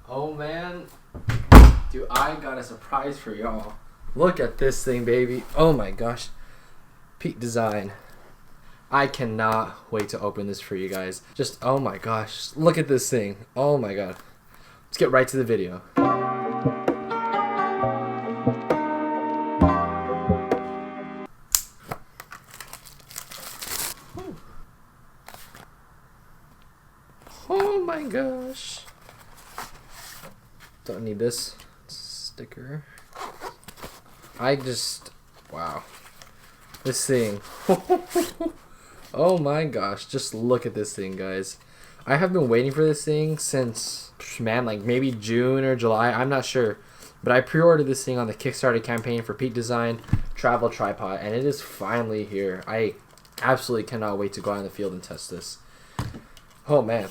Oh man, dude, I got a surprise for y'all. Look at this thing, baby. Oh my gosh. Peak design. I cannot wait to open this for you guys. Just, oh my gosh, look at this thing. Oh my god. Let's get right to the video. Oh my gosh. Don't need this sticker. Wow. This thing. Oh my gosh, just look at this thing, guys. I have been waiting for this thing since, man, like maybe June or July, I'm not sure. But I pre-ordered this thing on the Kickstarter campaign for Peak Design Travel Tripod, and it is finally here. I absolutely cannot wait to go out in the field and test this. Oh man,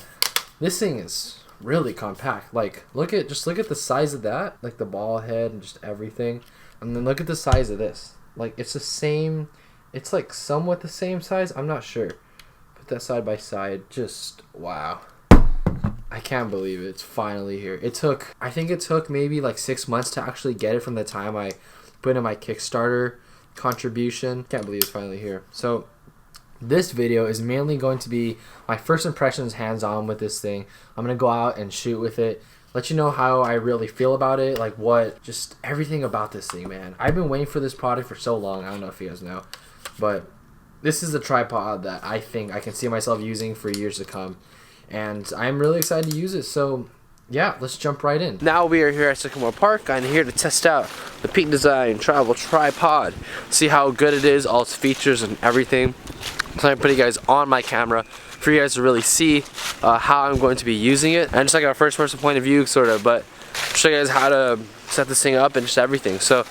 this thing is really compact. Like, just look at the size of that, like the ball head and just everything. And then look at the size of this. Like, it's the same. It's like somewhat the same size. I'm not sure. Put that side by side. Just wow. I can't believe it. It's finally here. I think it took maybe like 6 months to actually get it from the time I put in my Kickstarter contribution. Can't believe it's finally here. So this video is mainly going to be my first impressions hands-on with this thing. I'm going to go out and shoot with it. Let you know how I really feel about it. Like just everything about this thing, man. I've been waiting for this product for so long. I don't know if you guys know. But this is a tripod that I think I can see myself using for years to come. And I'm really excited to use it. So yeah, let's jump right in. Now we are here at Sycamore Park. I'm here to test out the Peak Design Travel Tripod. See how good it is, all its features and everything. So I'm putting you guys on my camera for you guys to really see how I'm going to be using it. And just like a first person point of view sort of, but show you guys how to set this thing up and just everything. So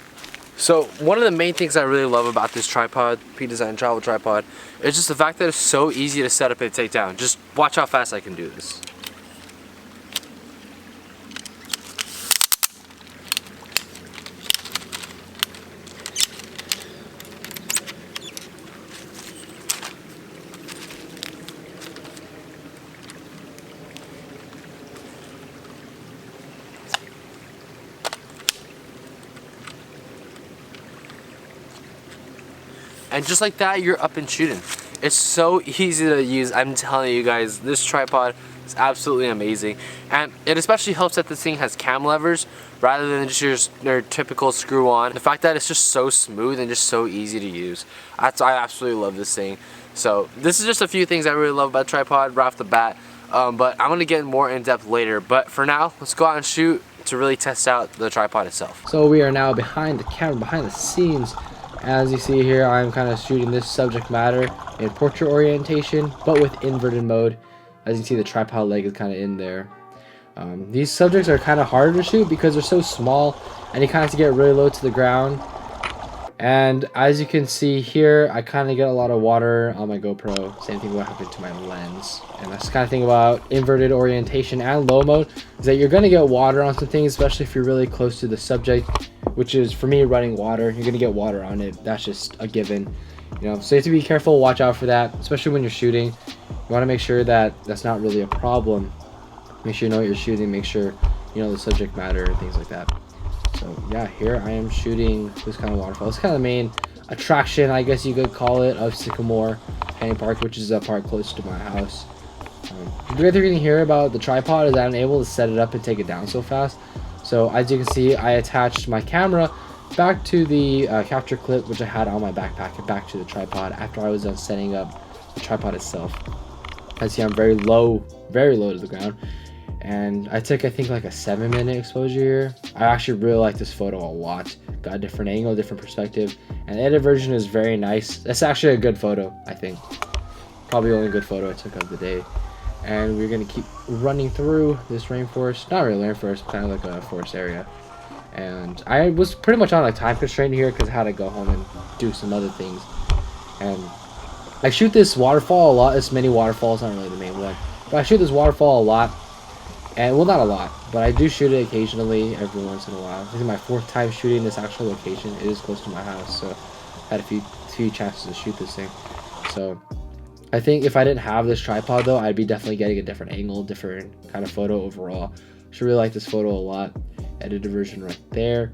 one of the main things I really love about this tripod, Peak Design Travel Tripod, is just the fact that it's so easy to set up and take down. Just watch how fast I can do this. And just like that, you're up and shooting. It's so easy to use. I'm telling you guys, this tripod is absolutely amazing. And it especially helps that this thing has cam levers rather than just your typical screw on. The fact that it's just so smooth and just so easy to use. I absolutely love this thing. So this is just a few things I really love about tripod right off the bat. But I'm gonna get more in depth later. But for now, let's go out and shoot to really test out the tripod itself. So we are now behind the camera, behind the scenes. As you see here, I'm kind of shooting this subject matter in portrait orientation, but with inverted mode. As you can see, the tripod leg is kind of in there. These subjects are kind of harder to shoot because they're so small, and you kind of have to get really low to the ground. And as you can see here, I kind of get a lot of water on my GoPro. Same thing will happen to my lens. And that's the kind of thing about inverted orientation and low mode, is that you're going to get water on some things, especially if you're really close to the subject, which is, for me, running water. You're going to get water on it. That's just a given. You know, so you have to be careful, watch out for that, especially when you're shooting. You want to make sure that that's not really a problem. Make sure you know what you're shooting, make sure you know the subject matter and things like that. So yeah, here I am shooting this kind of waterfall. It's kind of the main attraction, I guess you could call it, of Sycamore Park, which is a park close to my house. The great thing here about the tripod is that I'm able to set it up and take it down so fast. So as you can see, I attached my camera back to the capture clip, which I had on my backpack, and back to the tripod after I was done setting up the tripod itself. As you see, I'm very low to the ground. And I took, I think, like a 7-minute exposure here. I actually really like this photo a lot. Got a different angle, different perspective. And the edited version is very nice. That's actually a good photo, I think. Probably the only good photo I took of the day. And we're gonna keep running through this rainforest. Not really rainforest, kind of like a forest area. And I was pretty much on like time constraint here because I had to go home and do some other things. And I shoot this waterfall a lot. This mini waterfall is not really the main one, but I shoot this waterfall a lot. And well, not a lot, but I do shoot it occasionally, every once in a while. This is my 4th time shooting this actual location. It is close to my house, so I had a few chances to shoot this thing. So I think if I didn't have this tripod though, I'd be definitely getting a different angle, different kind of photo overall. Should really like this photo a lot. Edited version right there.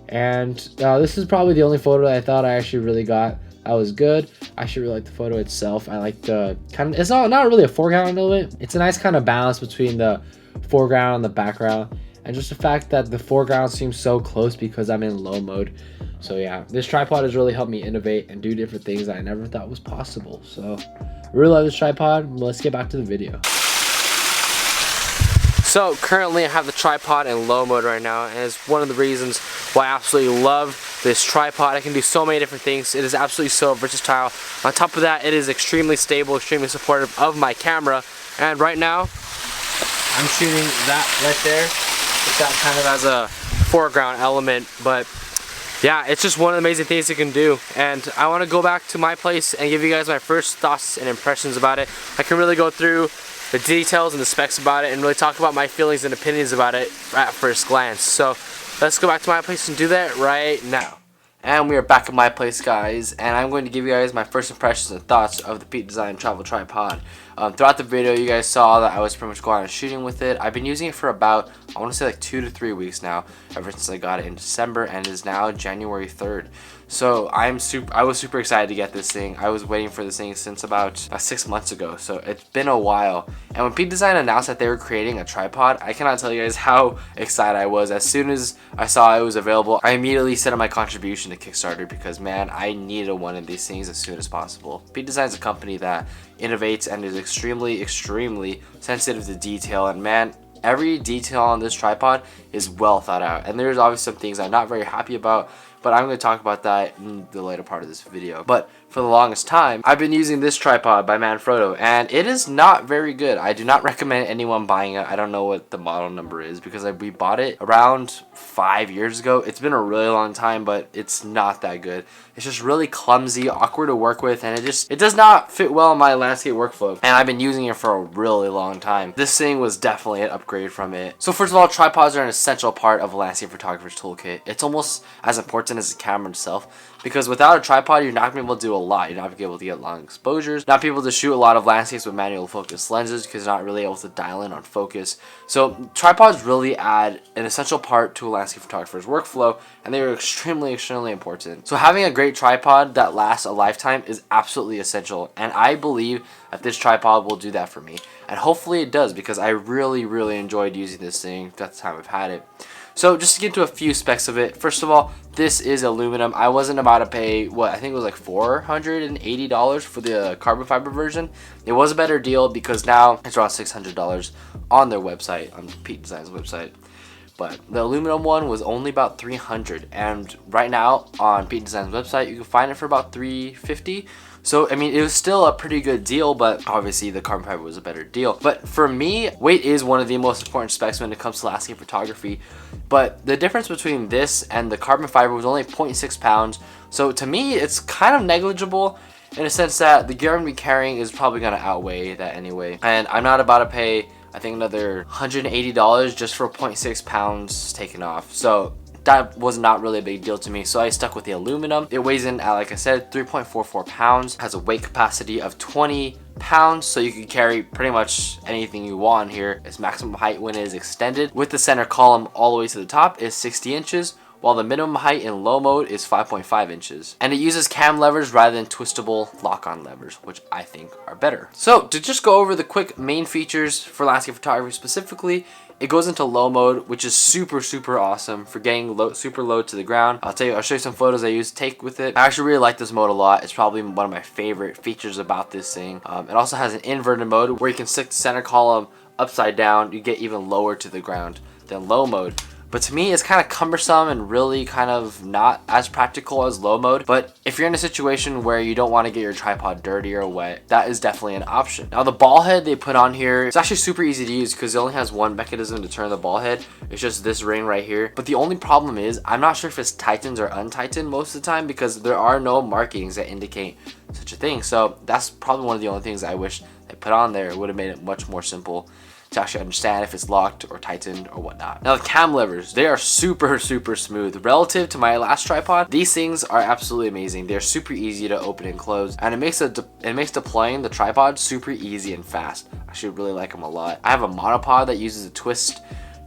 And this is probably the only photo that I thought I actually really got that was good. I actually really like the photo itself. I like the kind of, it's not really a foreground element. It's a nice kind of balance between the foreground and the background. And just the fact that the foreground seems so close because I'm in low mode. So yeah, this tripod has really helped me innovate and do different things that I never thought was possible. So I really love this tripod. Let's get back to the video. So currently I have the tripod in low mode right now, and it's one of the reasons why I absolutely love this tripod. I can do so many different things. It is absolutely so versatile. On top of that, it is extremely stable, extremely supportive of my camera. And right now, I'm shooting that right there. With that kind of as a foreground element, but yeah, it's just one of the amazing things you can do. And I want to go back to my place and give you guys my first thoughts and impressions about it. I can really go through the details and the specs about it and really talk about my feelings and opinions about it at first glance. So let's go back to my place and do that right now. And we are back at my place, guys, and I'm going to give you guys my first impressions and thoughts of the Peak Design Travel Tripod. Throughout the video, you guys saw that I was pretty much going on shooting with it. I've been using it for about, I want to say like 2 to 3 weeks now, ever since I got it in December, and it is now January 3rd. So I was super excited to get this thing. I was waiting for this thing since about 6 months ago, so it's been a while. And when Peak Design announced that they were creating a tripod, I cannot tell you guys how excited I was. As soon as I saw it was available, I immediately set up my contribution to Kickstarter because, man, I needed one of these things as soon as possible. Peak Design is a company that innovates and is extremely sensitive to detail, and man, every detail on this tripod is well thought out. And there's obviously some things I'm not very happy about, but I'm going to talk about that in the later part of this video. But for the longest time, I've been using this tripod by Manfrotto, and it is not very good. I do not recommend anyone buying it. I don't know what the model number is because we bought it around 5 years ago. It's been a really long time, but it's not that good. It's just really clumsy, awkward to work with, and it does not fit well in my landscape workflow. And I've been using it for a really long time. This thing was definitely an upgrade from it. So first of all, tripods are an essential part of a landscape photographer's toolkit. It's almost as important as the camera itself, because without a tripod, you're not going to be able to do a lot. You're not going to be able to get long exposures, not be able to shoot a lot of landscapes with manual focus lenses because you're not really able to dial in on focus. So tripods really add an essential part to a landscape photographer's workflow, and they are extremely important. So having a great tripod that lasts a lifetime is absolutely essential, and I believe that this tripod will do that for me. And hopefully it does, because I really enjoyed using this thing that time I've had it. So just to get into a few specs of it, first of all, this is aluminum. I wasn't about to pay, what, I think it was like $480 for the carbon fiber version. It was a better deal because now it's around $600 on their website, on Peak Design's website. But the aluminum one was only about $300, and right now on Peak Design's website you can find it for about $350. So I mean, it was still a pretty good deal, but obviously the carbon fiber was a better deal. But for me, weight is one of the most important specs when it comes to landscape photography. But the difference between this and the carbon fiber was only 0.6 pounds. So to me, it's kind of negligible, in a sense that the gear I'm going to be carrying is probably going to outweigh that anyway. And I'm not about to pay, I think, another $180 just for 0.6 pounds taken off. So that was not really a big deal to me, so I stuck with the aluminum. It weighs in at, like I said, 3.44 pounds, has a weight capacity of 20 pounds, so you can carry pretty much anything you want here. Its maximum height when it is extended with the center column all the way to the top is 60 inches, while the minimum height in low mode is 5.5 inches. And it uses cam levers rather than twistable lock-on levers, which I think are better. So to just go over the quick main features for landscape photography specifically, it goes into low mode, which is super awesome for getting super low to the ground. I'll show you some photos I used to take with it. I actually really like this mode a lot. It's probably one of my favorite features about this thing. It also has an inverted mode where you can stick the center column upside down. You get even lower to the ground than low mode. But to me, it's kind of cumbersome and really kind of not as practical as low mode. But if you're in a situation where you don't want to get your tripod dirty or wet, that is definitely an option. Now the ball head they put on here, it's actually super easy to use because it only has one mechanism to turn the ball head. It's just this ring right here. But the only problem is, I'm not sure if it's tightened or untightened most of the time because there are no markings that indicate such a thing. So that's probably one of the only things I wish they put on there. It would have made it much more simple to actually understand if it's locked or tightened or whatnot. Now the cam levers, they are super smooth. Relative to my last tripod, these things are absolutely amazing. They're super easy to open and close, and it makes deploying the tripod super easy and fast. I actually really like them a lot. I have a monopod that uses a twist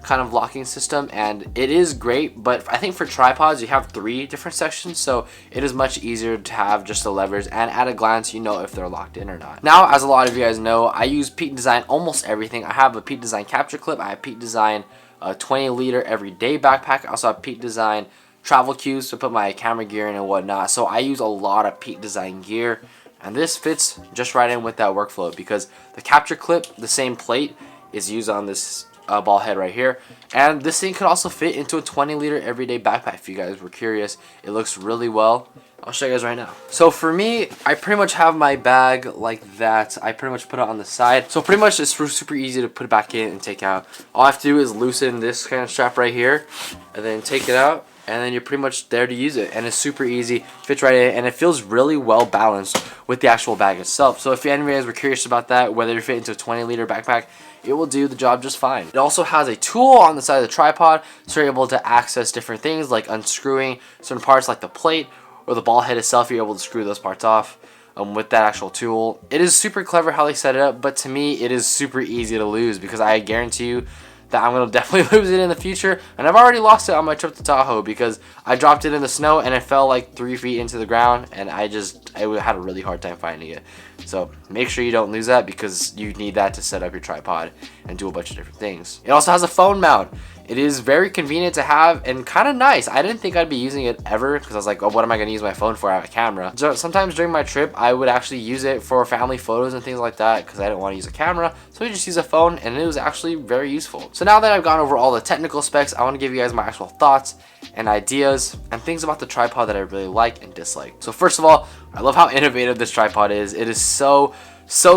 kind of locking system, and it is great. But I think for tripods you have 3 different sections, so it is much easier to have just the levers, and at a glance you know if they're locked in or not. Now, as a lot of you guys know, I use Peak Design almost everything. I have a Peak Design capture clip, I have Peak Design 20-liter everyday backpack, I also have Peak Design travel cubes to put my camera gear in and whatnot. So I use a lot of Peak Design gear, and this fits just right in with that workflow, because the capture clip, the same plate, is used on this ball head right here, and this thing could also fit into a 20-liter everyday backpack. If you guys were curious, it looks really well. I'll show you guys right now. So for me, I pretty much have my bag like that. I pretty much put it on the side, so pretty much it's super easy to put it back in and take out. All I have to do is loosen this kind of strap right here and then take it out, and then you're pretty much there to use it, and it's super easy, fits right in, and it feels really well balanced with the actual bag itself. So if any of you guys were curious about that, whether you fit into a 20-liter backpack, it will do the job just fine. It also has a tool on the side of the tripod, so you're able to access different things like unscrewing certain parts like the plate or the ball head itself. You're able to screw those parts off with that actual tool. It is super clever how they set it up, but to me it is super easy to lose, because I guarantee you that I'm going to definitely lose it in the future, and I've already lost it on my trip to Tahoe because I dropped it in the snow and it fell like 3 feet into the ground, and I had a really hard time finding it. So make sure you don't lose that, because you need that to set up your tripod and do a bunch of different things. It also has a phone mount. It is very convenient to have and kind of nice. I didn't think I'd be using it ever, because I was like, oh, what am I going to use my phone for? I have a camera. So sometimes during my trip, I would actually use it for family photos and things like that, because I didn't want to use a camera. So we just use a phone, and it was actually very useful. So now that I've gone over all the technical specs, I want to give you guys my actual thoughts and ideas and things about the tripod that I really like and dislike. So first of all, I love how innovative this tripod is. It is so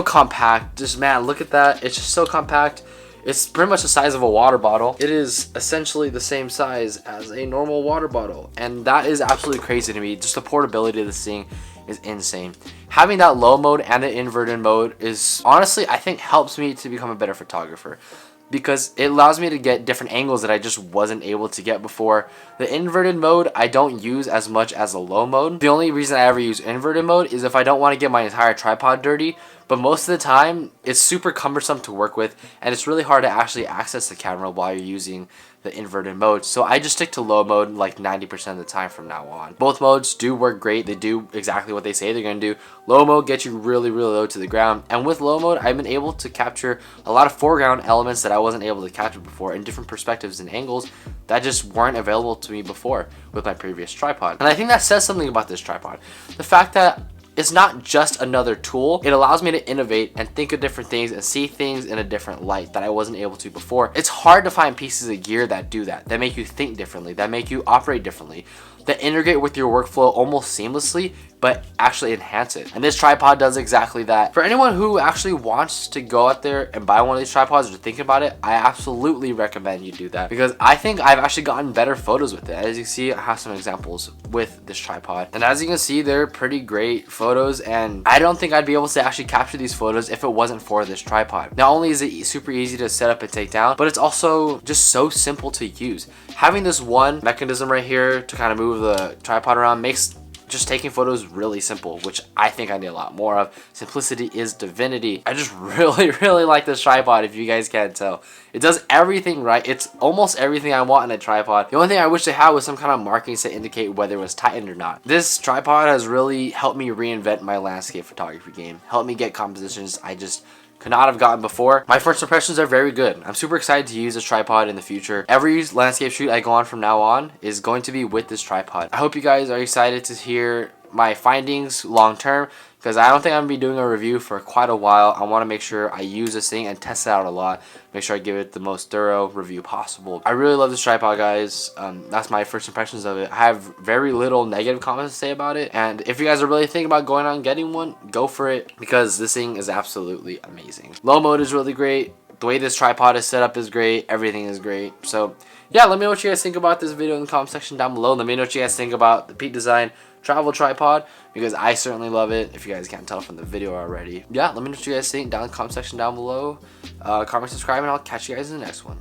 compact. Just, man, look at that. It's just so compact. It's pretty much the size of a water bottle. It is essentially the same size as a normal water bottle, and that is absolutely crazy to me. Just the portability of this thing is insane. Having that low mode and the inverted mode is honestly, I think, helps me to become a better photographer, because it allows me to get different angles that I just wasn't able to get before. The inverted mode I don't use as much as the low mode. The only reason I ever use inverted mode is if I don't want to get my entire tripod dirty, but most of the time it's super cumbersome to work with, and it's really hard to actually access the camera while you're using the inverted mode. So I just stick to low mode like 90% of the time from now on. Both modes do work great. They do exactly what they say they're going to do. Low mode gets you really low to the ground, and with low mode I've been able to capture a lot of foreground elements that I wasn't able to capture before, in different perspectives and angles that just weren't available to me before with my previous tripod. And I think that says something about this tripod. The fact that it's not just another tool. It allows me to innovate and think of different things and see things in a different light that I wasn't able to before. It's hard to find pieces of gear that do that make you think differently, that make you operate differently, that integrate with your workflow almost seamlessly, but actually enhance it. And this tripod does exactly that. For anyone who actually wants to go out there and buy one of these tripods or think about it, I absolutely recommend you do that, because I think I've actually gotten better photos with it. As you see, I have some examples with this tripod, and as you can see, they're pretty great photos, and I don't think I'd be able to actually capture these photos if it wasn't for this tripod. Not only is it super easy to set up and take down, but it's also just so simple to use. Having this one mechanism right here to kind of move the tripod around makes just taking photos really simple, which I think I need a lot more of. Simplicity is divinity. I just really like this tripod, if you guys can't tell. It does everything right. It's almost everything I want in a tripod. The only thing I wish they had was some kind of markings to indicate whether it was tightened or not. This tripod has really helped me reinvent my landscape photography game. Helped me get compositions I just could not have gotten before. My first impressions are very good. I'm super excited to use this tripod in the future. Every landscape shoot I go on from now on is going to be with this tripod. I hope you guys are excited to hear my findings long term, because I don't think I'm going to be doing a review for quite a while. I want to make sure I use this thing and test it out a lot. Make sure I give it the most thorough review possible. I really love this tripod, guys. That's my first impressions of it. I have very little negative comments to say about it. And if you guys are really thinking about going out and getting one, go for it, because this thing is absolutely amazing. Low mode is really great. The way this tripod is set up is great. Everything is great. So yeah, let me know what you guys think about this video in the comment section down below. Let me know what you guys think about the Peak Design travel tripod, because I certainly love it, if you guys can't tell from the video already. Yeah, let me know what you guys think down in the comment section down below. Comment, subscribe, and I'll catch you guys in the next one.